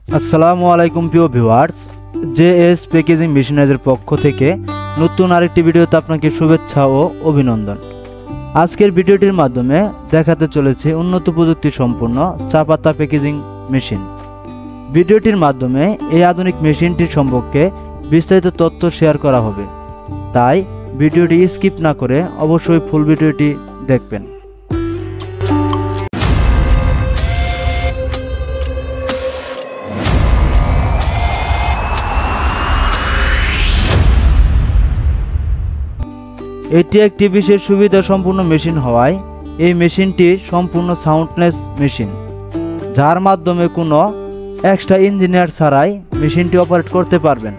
আসসালামু আলাইকুম প্রিয় ভিউয়ার্স, জেএস প্যাকেজিং মেশিনারিজের পক্ষ থেকে নতুন আরেকটি ভিডিওতে আপনাকে শুভেচ্ছা ও অভিনন্দন। আজকের ভিডিওটির মাধ্যমে দেখাতে চলেছে উন্নত প্রযুক্তি সম্পন্ন চা পাতা প্যাকেজিং মেশিন। ভিডিওটির মাধ্যমে এই আধুনিক মেশিনটির সম্পর্কে বিস্তারিত তথ্য শেয়ার করা হবে, তাই ভিডিওটি স্কিপ না করে অবশ্যই ফুল ভিডিওটি দেখবেন। এটি একটি বিশেষ সুবিধা সম্পূর্ণ মেশিন হওয়ায় এই মেশিনটি সম্পূর্ণ সাউন্ডলেস মেশিন, যার মাধ্যমে কোনো এক্সট্রা ইঞ্জিনিয়ার ছাড়াই মেশিনটি অপারেট করতে পারবেন।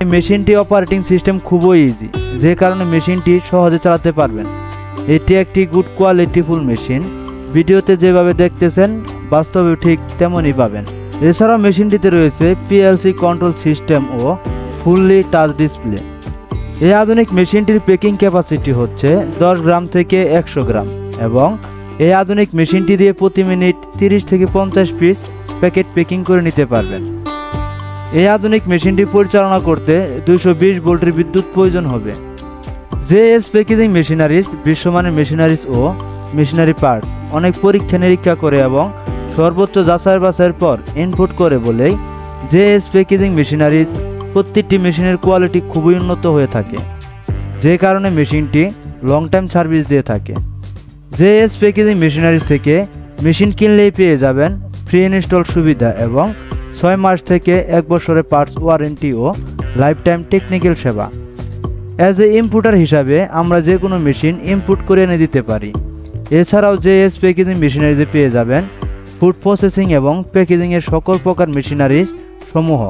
এই মেশিনটি অপারেটিং সিস্টেম খুবই ইজি, যে কারণে মেশিনটি সহজে চালাতে পারবেন। এটি একটি গুড কোয়ালিটিফুল মেশিন, ভিডিওতে যেভাবে দেখতেছেন বাস্তবে ঠিক তেমনই পাবেন। এছাড়াও মেশিনটিতে রয়েছে পিএলসি কন্ট্রোল সিস্টেম ও ফুললি টাচ ডিসপ্লে। এই আধুনিক মেশিনটির প্যাকিং ক্যাপাসিটি হচ্ছে 10 গ্রাম থেকে 100 গ্রাম এবং এই আধুনিক মেশিনটি দিয়ে প্রতি মিনিট 30 থেকে 50 পিস প্যাকেট প্যাকিং করে নিতে পারবেন। এই আধুনিক মেশিনটি পরিচালনা করতে 220 ভোল্টের বিদ্যুৎ প্রয়োজন হবে। জেএস প্যাকেজিং মেশিনারিজ বিশ্বমানের মেশিনারিজ ও মেশিনারি পার্টস অনেক পরীক্ষা নিরীক্ষা করে এবং সর্বোচ্চ যাচাই বাছাইয়ের পর ইনপুট করে বলেই জেএস প্যাকেজিং মেশিনারিজ প্রত্যেকটি মেশিনের কোয়ালিটি খুবই উন্নত হয়ে থাকে, যে কারণে মেশিনটি লং টাইম সার্ভিস দিয়ে থাকে। জেএস প্যাকেজিং মেশিনারিজ থেকে মেশিন কিনলেই পেয়ে যাবেন ফ্রি ইনস্টল সুবিধা এবং 6 মাস থেকে 1 বছরের পার্টস ওয়ারেন্টি ও লাইফ টাইম টেকনিক্যাল সেবা। অ্যাজ এ ইম্পোর্টার হিসাবে আমরা যে কোনো মেশিন ইম্পোর্ট করে এনে দিতে পারি। এছাড়াও জেএস প্যাকেজিং মেশিনারিজে পেয়ে যাবেন ফুড প্রসেসিং এবং প্যাকেজিংয়ের সকল প্রকার মেশিনারিজ সমূহ,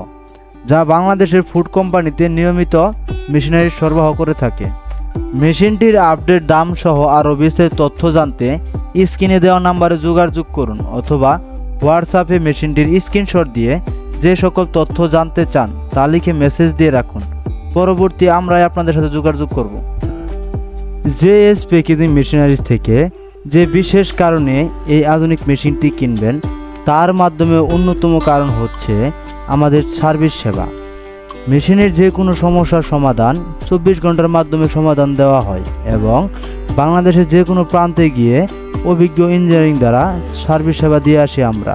যা বাংলাদেশের ফুড কোম্পানিতে নিয়মিত মেশিনারি সরবরাহ করে থাকে। মেশিনটির আপডেট দাম সহ আরও বিস্তারিত তথ্য জানতে স্ক্রিনে দেওয়া নাম্বারে যোগাযোগ করুন অথবা হোয়াটসঅ্যাপে মেশিনটির স্ক্রিনশট দিয়ে যে সকল তথ্য জানতে চান তা লিখে মেসেজ দিয়ে রাখুন। পরবর্তী আমরাই আপনাদের সাথে যোগাযোগ করব। জেএস প্যাকেজিং মেশিনারিজ থেকে যে বিশেষ কারণে এই আধুনিক মেশিনটি কিনবেন তার মাধ্যমে অন্যতম কারণ হচ্ছে আমাদের সার্ভিস সেবা। মেশিনের যে কোনো সমস্যার সমাধান 24 ঘন্টার মাধ্যমে সমাধান দেওয়া হয় এবং বাংলাদেশের যে কোনো প্রান্তে গিয়ে অভিজ্ঞ ইঞ্জিনিয়ারিং দ্বারা সার্ভিস সেবা দিয়ে আসি আমরা।